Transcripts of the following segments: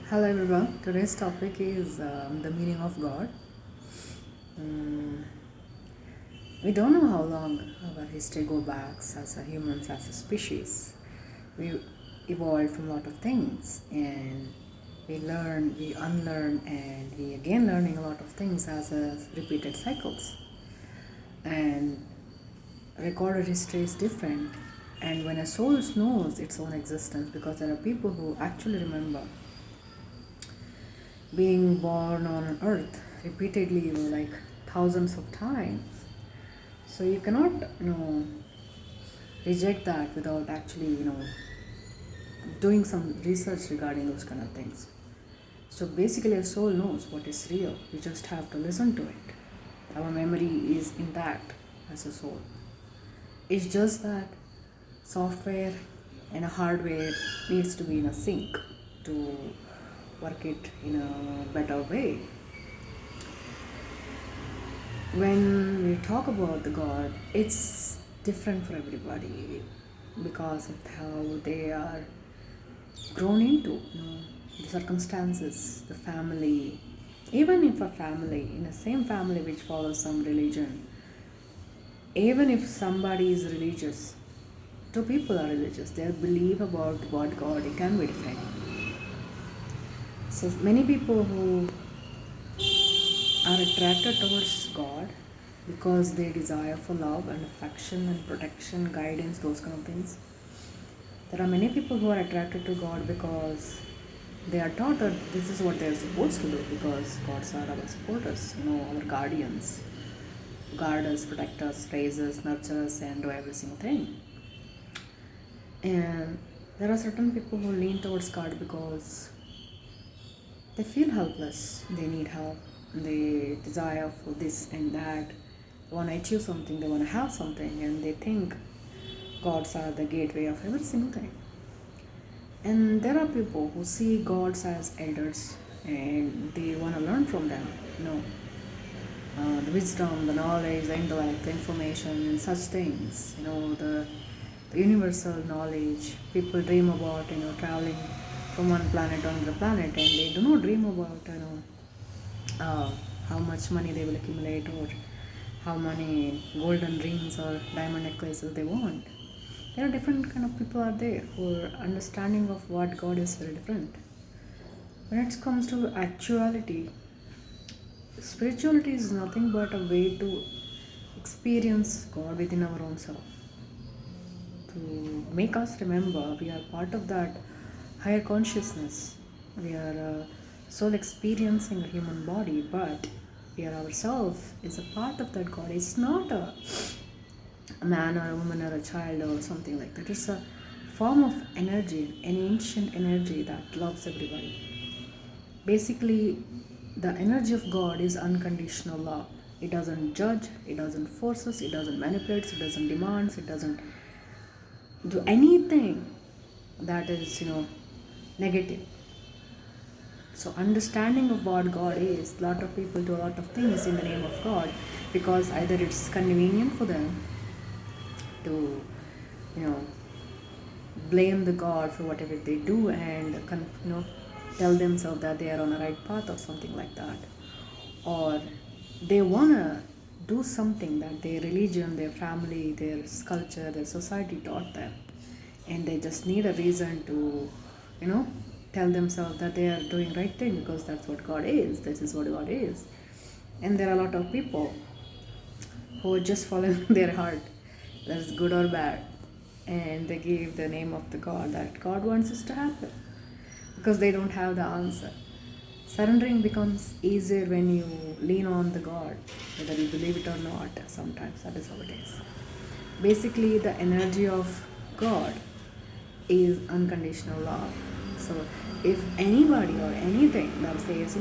Hello everyone. Today's topic is the meaning of God. Mm, we don't know how long our history go back as a humans, as a species. We evolved from a lot of things, and we learn, we unlearn, and we again learning a lot of things as a repeated cycles. And recorded history is different. And when a soul knows its own existence, because there are people who actually remember being born on earth repeatedly, like thousands of times. So you cannot reject that without actually doing some research regarding those kind of things. So basically a soul knows what is real. You just have to listen to it. Our memory is intact as a soul. It's just that software and a hardware needs to be in a sync to work it in a better way. When we talk about the God, it's different for everybody because of how they are grown into, the circumstances, the family. Even if a family, in the same family which follows some religion, even if somebody is religious, two people are religious, their belief about what God it can be different. So many people who are attracted towards God because they desire for love and affection and protection, guidance, those kind of things. There are many people who are attracted to God because they are taught that this is what they are supposed to do because gods are our supporters, our guardians, guard us, protect us, raise us, nurture us, and do every single thing. And there are certain people who lean towards God because they feel helpless, they need help, they desire for this and that, they want to achieve something, they want to have something, and they think gods are the gateway of every single thing. And there are people who see gods as elders and they want to learn from them, the wisdom, the knowledge, the intellect, the information, and such things, the universal knowledge. People dream about, traveling from one planet to another planet, and they do not dream about, uh, how much money they will accumulate or how many golden rings or diamond necklaces they want. There are different kind of people out there who are understanding of what God is very different. When it comes to actuality, spirituality is nothing but a way to experience God within our own self. To make us remember we are part of that higher consciousness. We are soul experiencing a human body, but we are ourselves is a part of that God. It's not a man or a woman or a child or something like that. It's a form of energy, an ancient energy that loves everybody. Basically, the energy of God is unconditional love. It doesn't judge, it doesn't force us, it doesn't manipulate, it doesn't demand, it doesn't do anything that is, negative. So understanding of what God is, a lot of people do a lot of things in the name of God because either it's convenient for them to, you know, blame the God for whatever they do and tell themselves that they are on the right path or something like that, or they wanna do something that their religion, their family, their culture, their society taught them, and they just need a reason to, you know, tell themselves that they are doing right thing because that's what God is. This is what God is, and there are a lot of people who are just following their heart, that's good or bad, and they give the name of the God that God wants us to happen because they don't have the answer. Surrendering becomes easier when you lean on the God, whether you believe it or not. Sometimes that is how it is. Basically, the energy of God is unconditional love. So, if anybody or anything that says,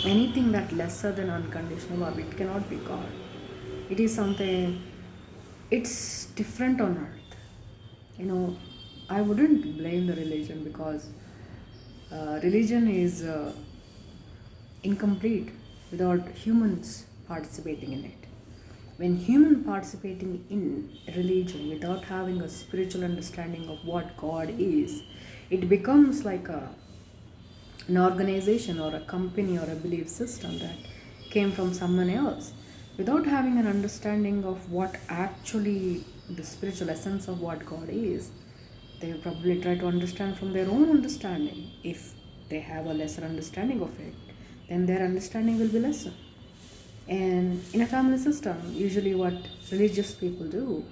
anything that lesser than unconditional love, it cannot be God. It is something, it's different on earth. I wouldn't blame the religion because religion is incomplete without humans participating in it. When human participating in religion without having a spiritual understanding of what God is, it becomes like a an organization or a company or a belief system that came from someone else without having an understanding of what actually the spiritual essence of what God is. They will probably try to understand from their own understanding. If they have a lesser understanding of it, then their understanding will be lesser. And in a family system, usually what religious people do,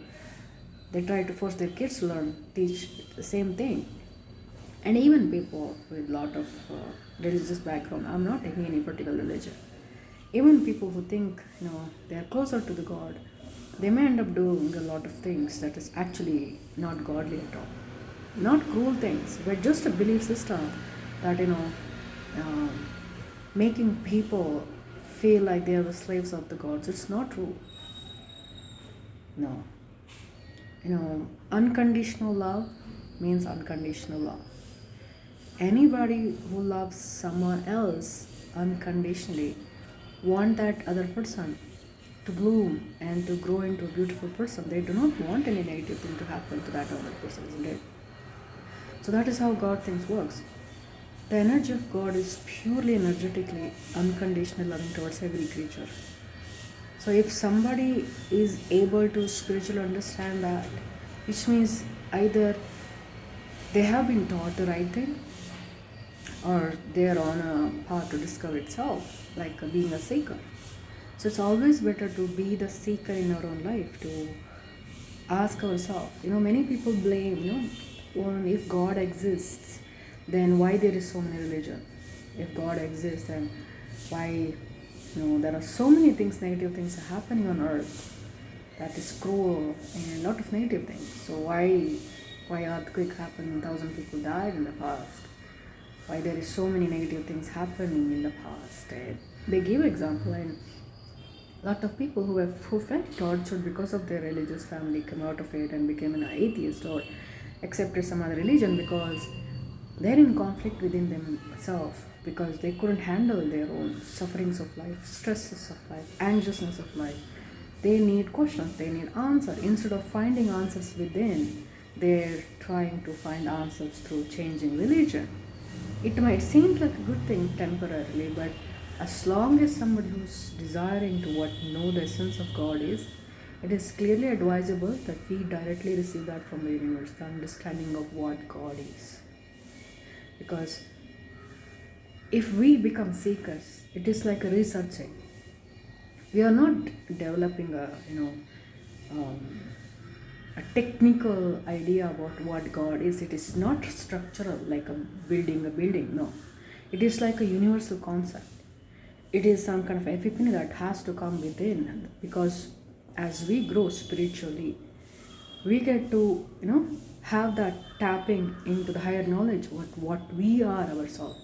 they try to force their kids to learn, teach the same thing. And even people with a lot of religious background, I'm not taking any particular religion. Even people who think they are closer to the God, they may end up doing a lot of things that is actually not godly at all. Not cruel things, but just a belief system that making people feel like they are the slaves of the gods. It's not true. No. Unconditional love means unconditional love. Anybody who loves someone else unconditionally want that other person to bloom and to grow into a beautiful person. They do not want any negative thing to happen to that other person, isn't it? So that is how God things works. The energy of God is purely energetically unconditional loving towards every creature. So if somebody is able to spiritually understand that, which means either they have been taught the right thing or they are on a path to discover itself, like being a seeker. So it's always better to be the seeker in our own life, to ask ourselves. Many people blame, if God exists, then why there is so many religion? If God exists, then why, there are so many things, negative things are happening on earth that is cruel and a lot of negative things. So why earthquake happened, 1,000 people died in the past? Why there is so many negative things happening in the past? And they give example, and a lot of people who felt tortured because of their religious family come out of it and became an atheist or accepted some other religion because they're in conflict within themselves, because they couldn't handle their own sufferings of life, stresses of life, anxiousness of life. They need questions, they need answers. Instead of finding answers within, they're trying to find answers through changing religion. It might seem like a good thing temporarily, but as long as somebody who's desiring to know the essence of God is, it is clearly advisable that we directly receive that from the universe, the understanding of what God is. Because if we become seekers, it is like a researching. We are not developing a technical idea about what God is. It is not structural like building a building. No, it is like a universal concept. It is some kind of epiphany that has to come within, because as we grow spiritually, we get to have that tapping into the higher knowledge, what we are ourselves,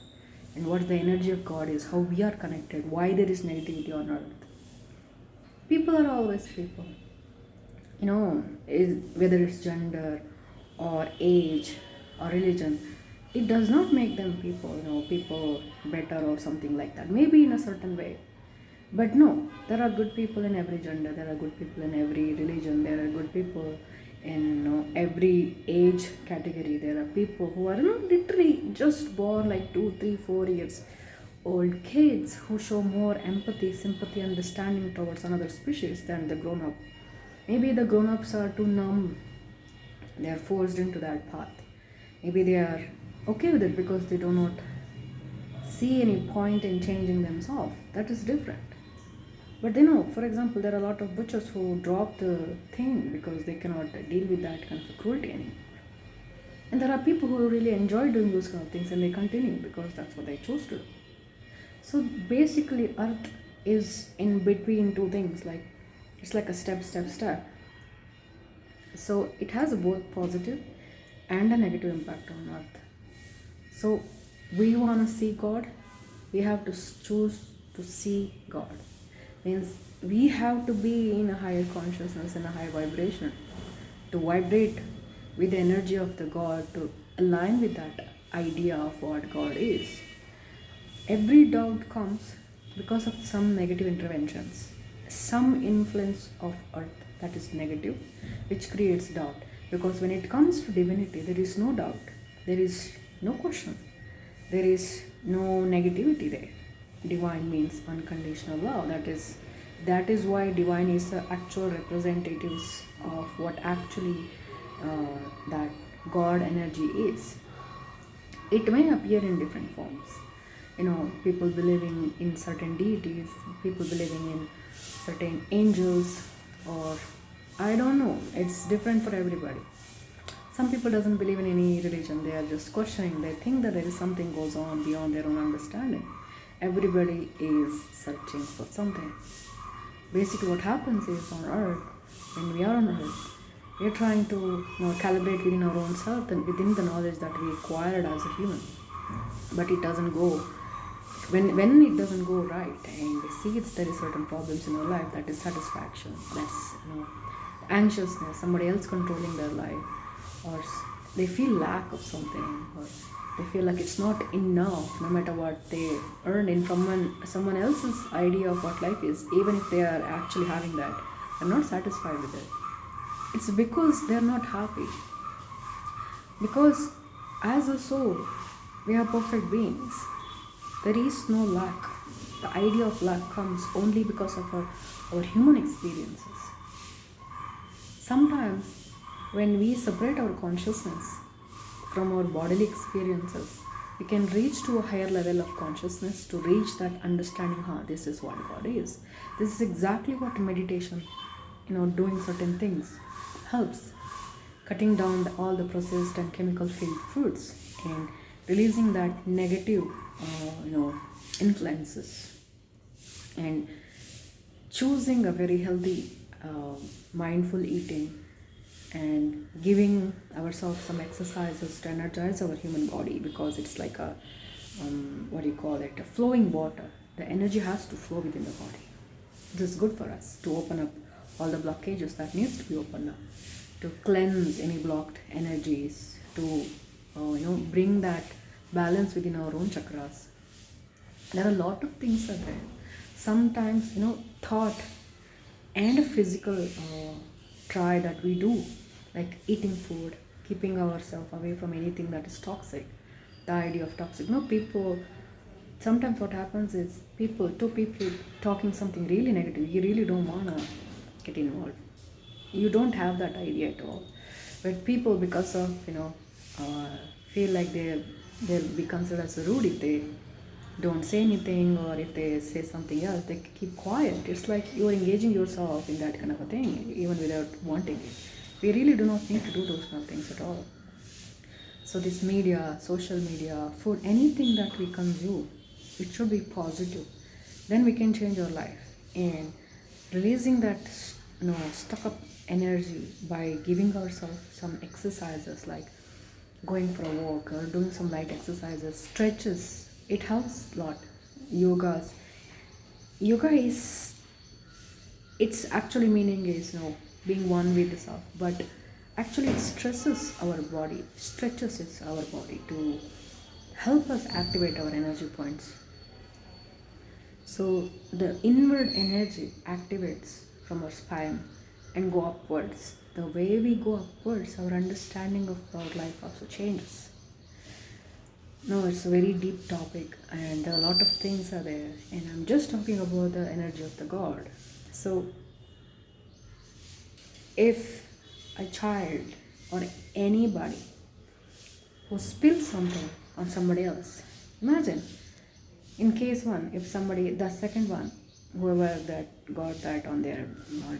and what the energy of God is, how we are connected, why there is negativity on earth. People are always people. Whether it's gender or age or religion, it does not make them people better or something like that. Maybe in a certain way. But no, there are good people in every gender, there are good people in every religion, there are good people in every age category. There are people who are literally just born like 2, 3, 4 years old kids who show more empathy, sympathy, understanding towards another species than the grown up. Maybe the grown ups are too numb, they are forced into that path. Maybe they are okay with it because they do not see any point in changing themselves. That is different. But for example, there are a lot of butchers who drop the thing because they cannot deal with that kind of cruelty anymore. And there are people who really enjoy doing those kind of things and they continue because that's what they chose to do. So basically, earth is in between two things, like it's like a step. So it has both positive and a negative impact on earth. So we want to see God, we have to choose to see God. Means we have to be in a higher consciousness and a higher vibration, to vibrate with the energy of the God, to align with that idea of what God is. Every doubt comes because of some negative interventions, some influence of earth that is negative, which creates doubt. Because when it comes to divinity, there is no doubt, there is no question, there is no negativity there. Divine means unconditional love. That is why divine is the actual representatives of what actually that God energy is. It may appear in different forms. People believing in certain deities, people believing in certain angels, or I don't know. It's different for everybody. Some people doesn't believe in any religion. They are just questioning. They think that there is something goes on beyond their own understanding. Everybody is searching for something. Basically, what happens is on Earth, when we are on Earth, we are trying to calibrate within our own self and within the knowledge that we acquired as a human. But it doesn't go. When it doesn't go right, and we see there is certain problems in our life, that is satisfaction. That's anxiousness. Somebody else controlling their life, or they feel lack of something, or they feel like it's not enough no matter what they earn in from someone else's idea of what life is. Even if they are actually having that, they're not satisfied with it. It's because they're not happy. Because as a soul, we are perfect beings. There is no lack. The idea of lack comes only because of our human experiences. Sometimes when we separate our consciousness from our bodily experiences, we can reach to a higher level of consciousness to reach that understanding, this is what God is. This is exactly what meditation, doing certain things helps. Cutting down all the processed and chemical filled foods and releasing that negative, influences, and choosing a very healthy, mindful eating, and giving ourselves some exercises to energize our human body, because it's like a a flowing water. The energy has to flow within the body. This is good for us to open up all the blockages that needs to be opened up, to cleanse any blocked energies, to bring that balance within our own chakras. There are a lot of things out there. Sometimes thought and a physical try that we do, like eating food, keeping ourselves away from anything that is toxic. The idea of toxic. People. Sometimes what happens is two people talking something really negative. You really don't wanna get involved. You don't have that idea at all. But people, because of feel like they'll be considered as rude if they don't say anything, or if they say something else, they keep quiet. It's like you're engaging yourself in that kind of a thing, even without wanting it. We really do not need to do those kind of things at all. So this media, social media, food, anything that we consume, it should be positive. Then we can change our life. And releasing that stuck up energy by giving ourselves some exercises, like going for a walk or doing some light exercises, stretches, it helps a lot. Yoga is, its actually meaning is being one with the self, but actually it stresses our body, stretches our body to help us activate our energy points. So the inward energy activates from our spine and go upwards. The way we go upwards, our understanding of our life also changes. No, it's a very deep topic, and a lot of things are there, and I'm just talking about the energy of the God. So if a child or anybody who spills something on somebody else, imagine, in case one, if somebody, the second one, whoever that got that on their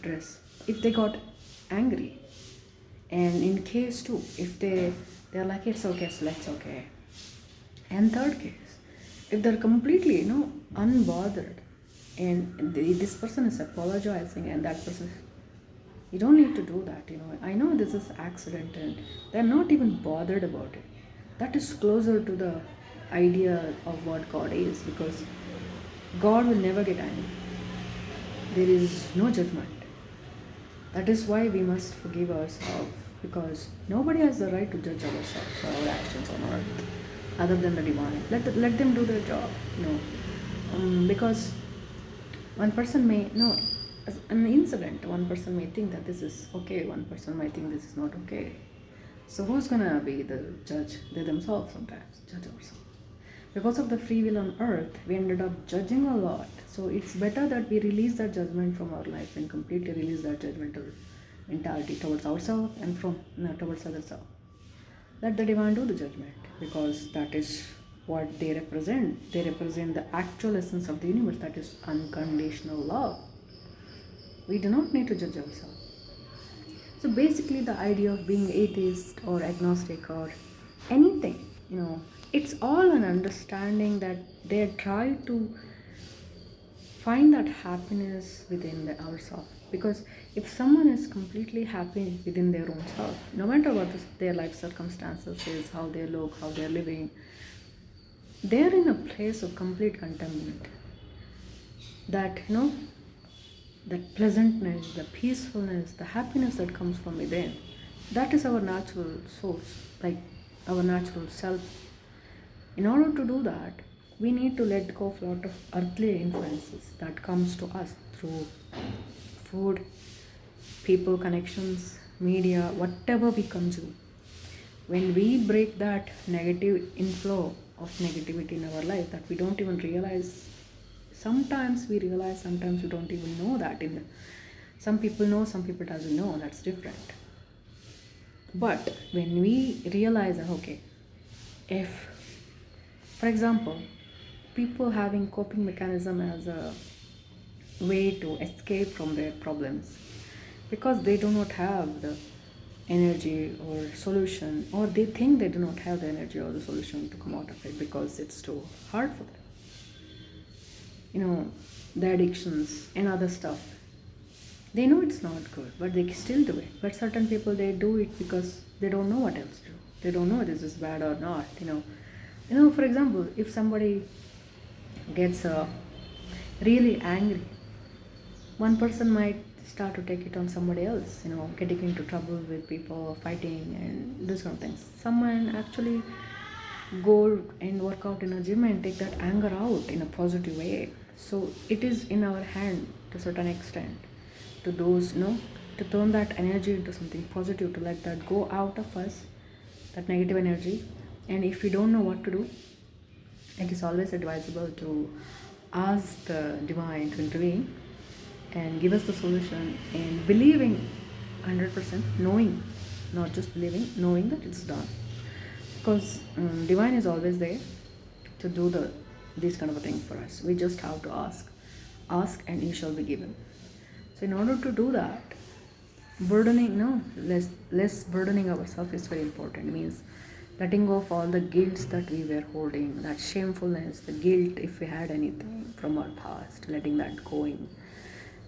dress, if they got angry, and in case two, if they're like, it's okay, so let's okay. And third case, if they're completely unbothered, and this person is apologizing, and that person, you don't need to do that. I know this is accident, and they're not even bothered about it. That is closer to the idea of what God is, because God will never get angry. There is no judgment. That is why we must forgive ourselves, because nobody has the right to judge ourselves for our actions on earth other than the divine. Let them do their job. Because one person may as an incident, one person may think that this is okay, one person might think this is not okay. So who's gonna be the judge? They themselves sometimes judge ourselves. Because of the free will on earth, we ended up judging a lot. So it's better that we release that judgment from our life and completely release that judgmental mentality towards ourselves and from no, towards others. Let the divine do the judgment, because that is what they represent. They represent the actual essence of the universe, that is unconditional love. We do not need to judge ourselves. So basically, the idea of being atheist or agnostic or anything, it's all an understanding that they try to find that happiness within ourselves. Because if someone is completely happy within their own self, no matter what their life circumstances is, how they look, how they're living, they're in a place of complete contentment. That that pleasantness, the peacefulness, the happiness that comes from within, that is our natural source, like our natural self. In order to do that, we need to let go of a lot of earthly influences that comes to us through food, people, connections, media, whatever we consume. When we break that negative inflow of negativity in our life that we don't even realize, sometimes we realize, sometimes we don't even know that some people know, some people doesn't know, that's different. But when we realize that, okay, if, for example, people having coping mechanism as a way to escape from their problems, because they do not have the energy or solution, or they think they do not have the energy or the solution to come out of it because it's too hard for them. The addictions and other stuff, they know it's not good, but they still do it. But certain people, they do it because they don't know what else to do. They don't know this is bad or not. For example, if somebody gets really angry, one person might start to take it on somebody else, getting into trouble with people, fighting, and those kind of things. Someone actually go and work out in a gym and take that anger out in a positive way. So it is in our hand to a certain extent to those, to turn that energy into something positive, to let that go out of us, that negative energy. And if we don't know what to do, it is always advisable to ask the divine to intervene and give us the solution, and believing 100%, knowing, not just believing, knowing that it's done. Because divine is always there to do this kind of a thing for us. We just have to ask and you shall be given. So in order to do that, less burdening ourselves is very important. It means letting go of all the guilts that we were holding, that shamefulness, the guilt if we had anything from our past, letting that going,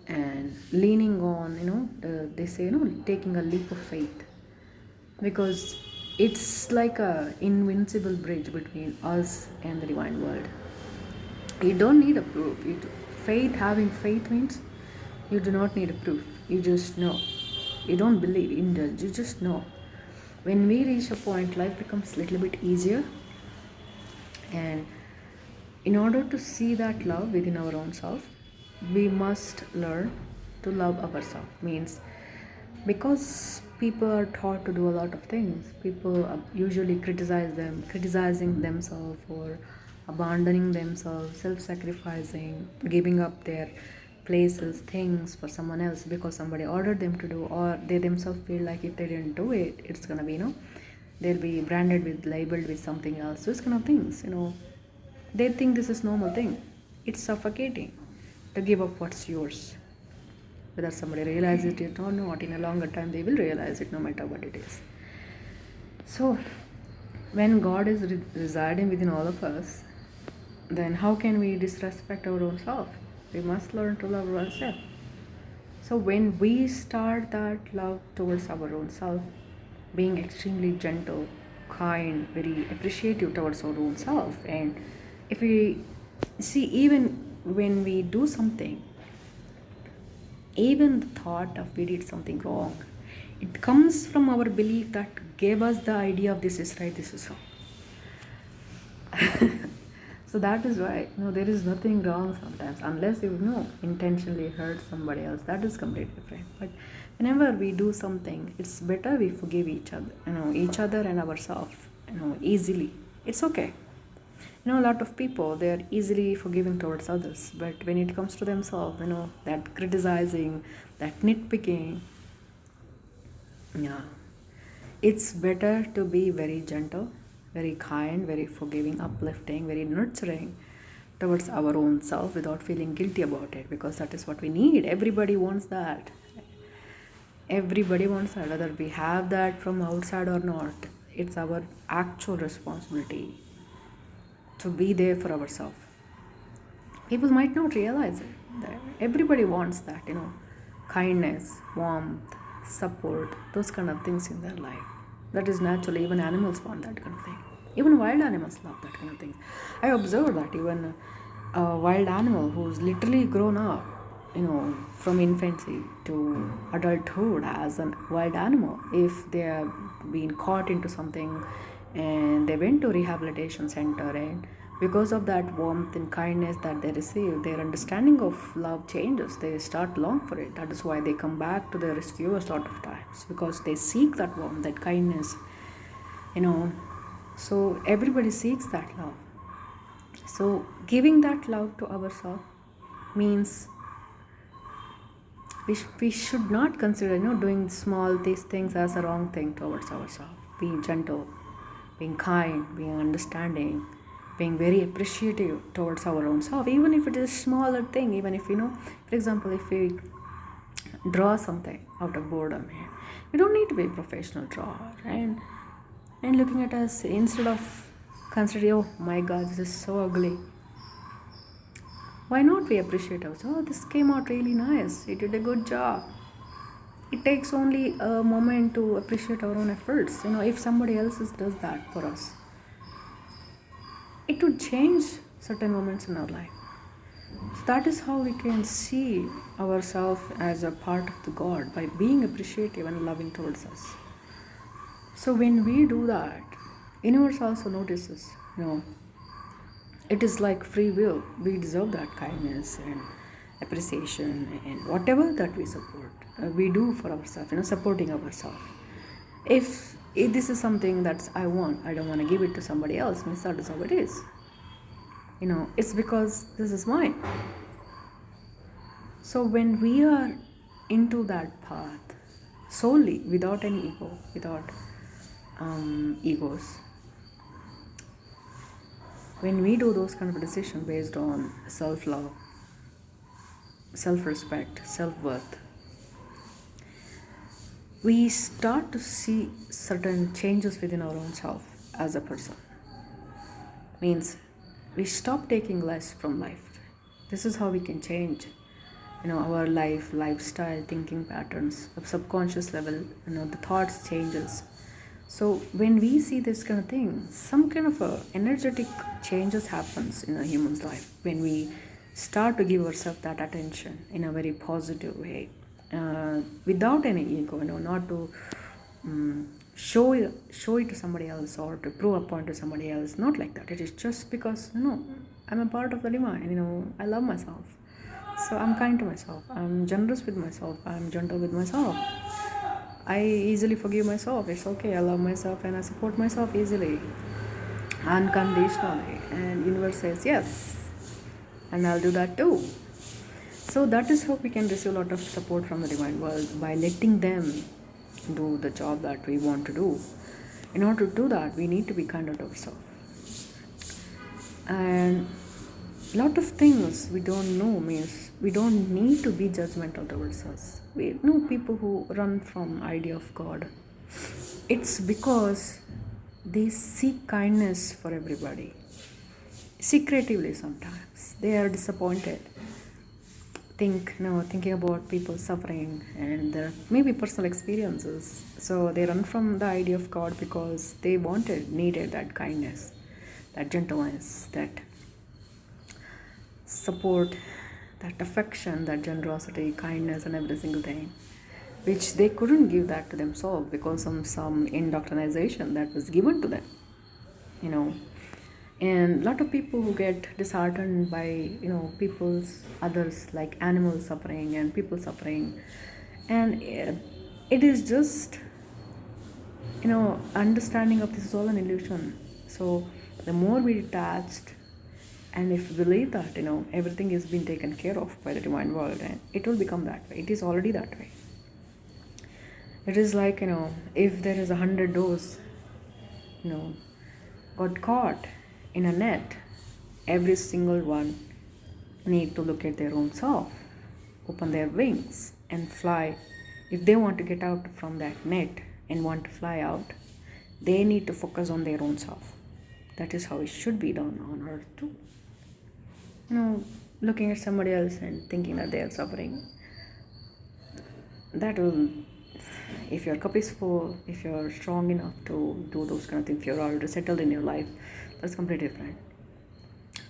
and leaning on, they say, taking a leap of faith, because it's like a invincible bridge between us and the divine world. You don't need a proof. Having faith means you do not need a proof. You just know. You don't believe, indulge, you just know. When we reach a point, life becomes a little bit easier. And in order to see that love within our own self, we must learn to love ourselves. Means, because people are taught to do a lot of things, people usually criticizing themselves, or abandoning themselves, self-sacrificing, giving up their places, things for someone else because somebody ordered them to do, or they themselves feel like if they didn't do it, it's gonna be, they'll be branded with, labeled with something else. Those kind of things, they think this is normal thing. It's suffocating to give up what's yours. Whether somebody realizes it or not, in a longer time they will realize it, no matter what it is. So when God is residing within all of us, then how can we disrespect our own self? We must learn to love ourselves. So when we start that love towards our own self, being extremely gentle, kind, very appreciative towards our own self, and if we see, even when we do something, even the thought of we did something wrong, it comes from our belief that gave us the idea of this is right, this is wrong. So that is why there is nothing wrong sometimes, unless you intentionally hurt somebody else. That is completely different. But whenever we do something, it's better we forgive each other, each other and ourselves, easily. It's okay. A lot of people, they are easily forgiving towards others, but when it comes to themselves, that criticizing, that nitpicking, yeah, it's better to be very gentle, very kind, very forgiving, uplifting, very nurturing towards our own self without feeling guilty about it, because that is what we need. Everybody wants that. Everybody wants that, whether we have that from outside or not. It's our actual responsibility to be there for ourselves. People might not realize it. That everybody wants that, kindness, warmth, support, those kind of things in their life. That is natural. Even animals want that kind of thing. Even wild animals love that kind of thing. I observed that even a wild animal who's literally grown up, from infancy to adulthood as a wild animal, if they have been caught into something and they went to rehabilitation center, and because of that warmth and kindness that they receive, their understanding of love changes. They start long for it. That is why they come back to their rescuers a lot of times, because they seek that warmth, that kindness, so everybody seeks that love. So giving that love to ourselves means we should not consider doing small these things as a wrong thing towards ourselves. Being gentle, being kind, being understanding, being very appreciative towards our own self, even if it is a smaller thing. Even if for example, if we draw something out of boredom, we don't need to be a professional drawer, and looking at us, instead of considering, oh my god, this is so ugly, why not we appreciate ourselves? Oh, this came out really nice. You did a good job. It takes only a moment to appreciate our own efforts. If somebody else does that for us, it would change certain moments in our life. So that is how we can see ourselves as a part of the God, by being appreciative and loving towards us. So when we do that, universe also notices, it is like free will. We deserve that kindness and appreciation and whatever that we support, we do for ourselves, supporting ourselves. If this is something that I want, I don't want to give it to somebody else, means that is how it is. It's because this is mine. So when we are into that path solely, without any ego, without egos, when we do those kind of decisions based on self-love, self-respect, self-worth, we start to see certain changes within our own self as a person. Means we stop taking less from life. This is how we can change, our lifestyle, thinking patterns, of subconscious level, the thoughts changes. So when we see this kind of thing, some kind of energetic changes happens in a human's life when we start to give ourselves that attention in a very positive way, without any ego, not to show it to somebody else or to prove a point to somebody else. Not like that. It is just because I'm a part of the divine. I love myself, so I'm kind to myself, I'm generous with myself, I'm gentle with myself. I easily forgive myself. It's okay. I love myself and I support myself easily, unconditionally. And universe says yes, and I'll do that too. So that is how we can receive a lot of support from the divine world, by letting them do the job that we want to do. In order to do that, we need to be kind to ourselves. And a lot of things we don't know means we don't need to be judgmental towards us. We know people who run from idea of God. It's because they seek kindness for everybody. Secretively sometimes. They are disappointed. Thinking about people suffering and their maybe personal experiences. So they run from the idea of God because they needed that kindness, that gentleness, that support, that affection, that generosity, kindness, and every single thing, which they couldn't give that to themselves because of some indoctrination that was given to them. And a lot of people who get disheartened by others, like animals suffering and people suffering, and it is just understanding of this is all an illusion. So The more we detached, and if we believe that, everything is being taken care of by the divine world, and it will become that way. It is already that way. It is like, if there is 100 doors, you know, got caught in a net, every single one need to look at their own self, open their wings and fly. If they want to get out from that net and want to fly out, they need to focus on their own self. That is how it should be done on earth too. Looking at somebody else and thinking that they are suffering, that will, if your cup is full, if you're strong enough to do those kind of things, if you're already settled in your life, that's completely different.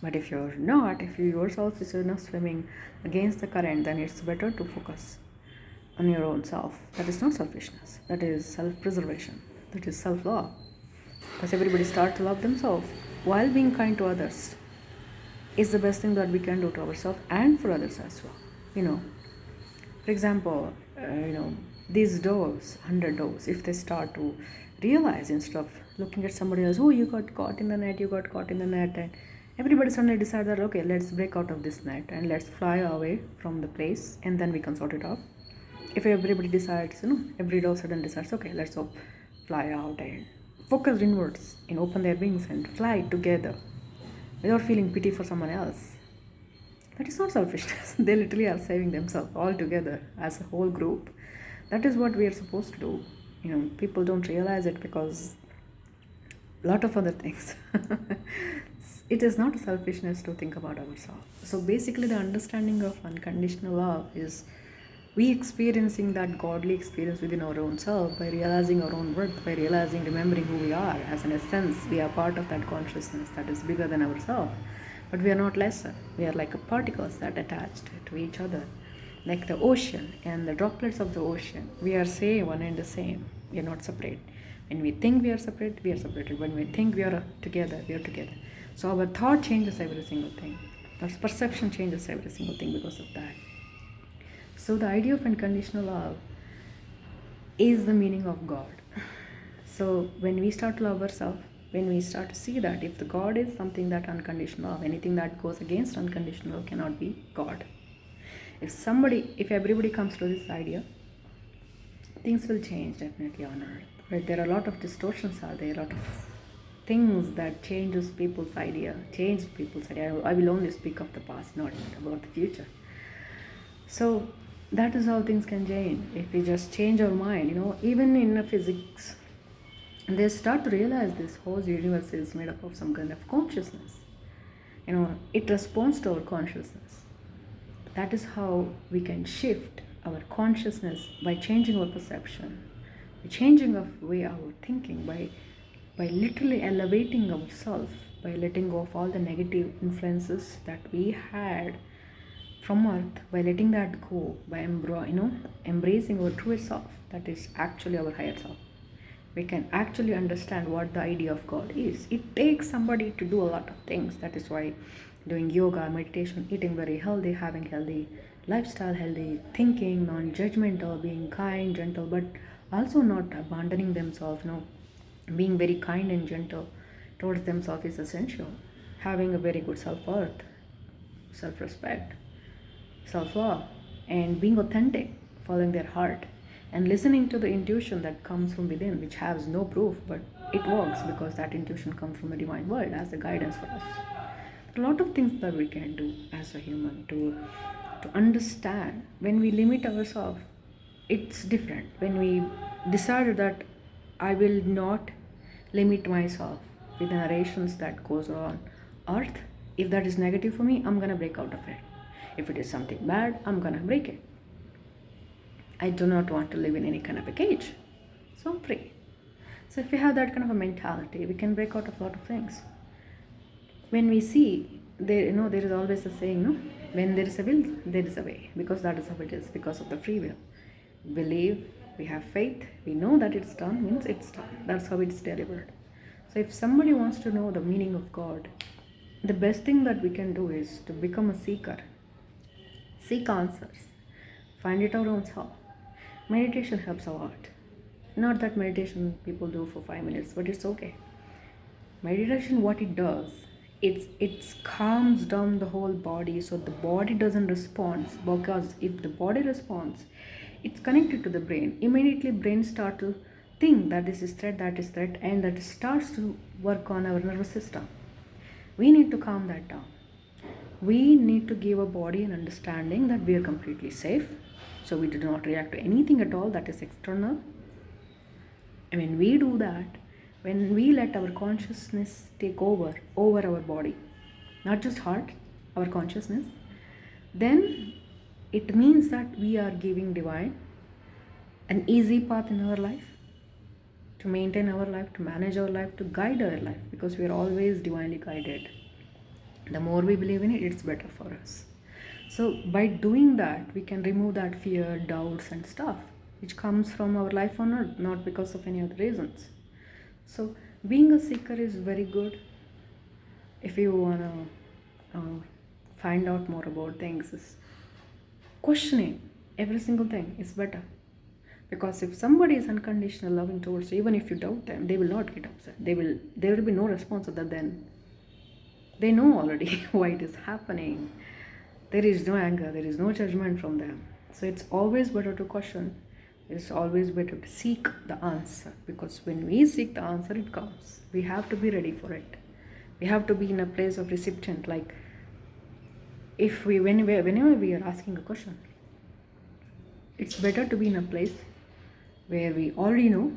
But if you're not, if you yourself is swimming against the current, then it's better to focus on your own self. That is not selfishness, that is self-preservation, that is self-love. Because everybody starts to love themselves while being kind to others is the best thing that we can do to ourselves and for others as well. For example, these doors, 100 doors, if they start to realize, instead of looking at somebody else, oh, you got caught in the net, and everybody suddenly decides that, okay, let's break out of this net and let's fly away from the place, and then we can sort it out. If everybody decides, every door suddenly decides, okay, let's all fly out and focus inwards and open their wings and fly together without feeling pity for someone else, that is not selfishness. They literally are saving themselves all together as a whole group. That is what we are supposed to do. People don't realize it because a lot of other things. It is not selfishness to think about ourselves. So basically the understanding of unconditional love is we experiencing that godly experience within our own self by realizing our own worth, by realizing, remembering who we are. As an essence, we are part of that consciousness that is bigger than ourselves. But we are not lesser. We are like particles that attached to each other. Like the ocean and the droplets of the ocean. We are same, one and the same. We are not separate. When we think we are separate, we are separated. When we think we are together, we are together. So our thought changes every single thing. Our perception changes every single thing because of that. So the idea of unconditional love is the meaning of God. So when we start to love ourselves, when we start to see that if the God is something that unconditional love, anything that goes against unconditional love cannot be God. If everybody comes to this idea, things will change definitely on earth. But there are a lot of distortions out there, a lot of things that changes people's idea. I will only speak of the past, not about the future. So that is how things can change. If we just change our mind, even in physics, they start to realize this whole universe is made up of some kind of consciousness. It responds to our consciousness. That is how we can shift our consciousness by changing our perception, by changing our way, our thinking, by literally elevating ourselves, by letting go of all the negative influences that we had from earth, by letting that go, by embracing our true self, that is actually our higher self. We can actually understand what the idea of God is. It takes somebody to do a lot of things. That is why doing yoga, meditation, eating very healthy, having healthy lifestyle, healthy thinking, non-judgmental, being kind, gentle, but also not abandoning themselves, being very kind and gentle towards themselves is essential. Having a very good self-worth, self-respect, self-love, and being authentic, following their heart, and listening to the intuition that comes from within, which has no proof, but it works because that intuition comes from the divine world as a guidance for us. There are a lot of things that we can do as a human to understand. When we limit ourselves, it's different. When we decide that I will not limit myself with the narrations that goes on earth, if that is negative for me, I'm going to break out of it. If it is something bad, I'm going to break it. I do not want to live in any kind of a cage. So I'm free. So if we have that kind of a mentality, we can break out of a lot of things. When we see, there is always a saying, when there is a will, there is a way. Because that is how it is, because of the free will. Believe, we have faith, we know that it's done, means it's done. That's how it's delivered. So if somebody wants to know the meaning of God, the best thing that we can do is to become a seeker. Seek answers. Find it our own self. Meditation helps a lot. Not that meditation people do for 5 minutes, but it's okay. Meditation, what it does, it calms down the whole body, so the body doesn't respond. Because if the body responds, it's connected to the brain. Immediately, brain start to think that this is threat, that is threat, and that starts to work on our nervous system. We need to calm that down. We need to give our body an understanding that we are completely safe, so we do not react to anything at all that is external. And when we do that, when we let our consciousness take over our body, not just heart, our consciousness, then it means that we are giving divine an easy path in our life, to maintain our life, to manage our life, to guide our life, because we are always divinely guided. The more we believe in it, it's better for us. So by doing that, we can remove that fear, doubts, and stuff which comes from our life on earth, not because of any other reasons. So being a seeker is very good. If you wanna find out more about things, is questioning every single thing is better. Because if somebody is unconditional loving towards you, even if you doubt them, they will not get upset. There will be no response other than they know already why it is happening. There is no anger, there is no judgment from them. So it's always better to question. It's always better to seek the answer, because when we seek the answer, it comes. We have to be ready for it. We have to be in a place of recipient. Like if we, whenever we are asking a question, it's better to be in a place where we already know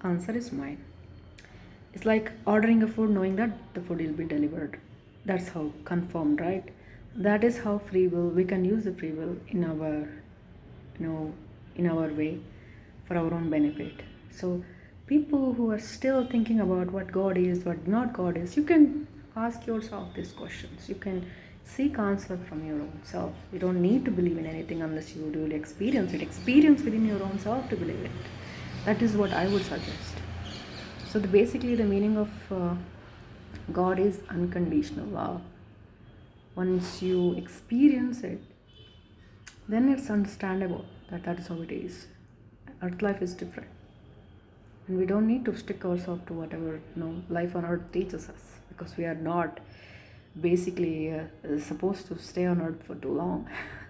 answer is mine. It's like ordering a food knowing that the food will be delivered. That's how confirmed, right? That is how free will, we can use the free will in our, in our way, for our own benefit. So people who are still thinking about what God is, what not God is, you can ask yourself these questions. You can seek answer from your own self. You don't need to believe in anything unless you really experience it. Experience within your own self to believe it. That is what I would suggest. So basically the meaning of God is unconditional love. Once you experience it, then it's understandable that that is how it is. Earth life is different, and we don't need to stick ourselves to whatever life on earth teaches us, because we are not basically supposed to stay on earth for too long.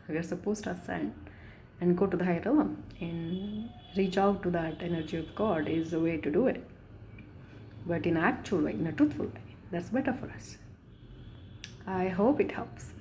We are supposed to ascend and go to the higher realm and reach out to that energy of God is the way to do it. But in an actual way, in a truthful way, that's better for us. I hope it helps.